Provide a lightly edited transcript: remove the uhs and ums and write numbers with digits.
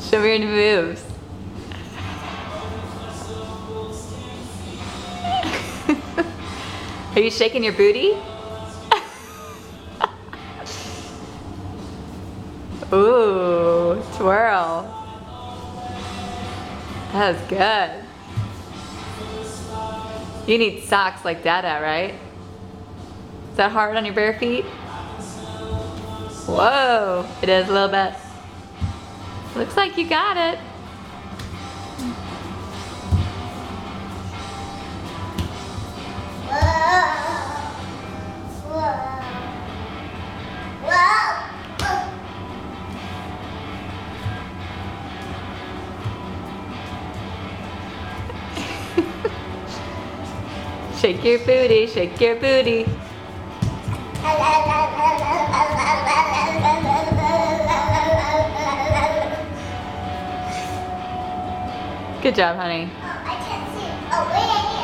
Show me your moves. Are you shaking your booty? Ooh, twirl. That was good. You need socks like Dada, right? Is that hard on your bare feet? Whoa, it is a little bit. Looks like you got it. Shake your booty, shake your booty. Good job, honey. I can't see it. Oh, wait.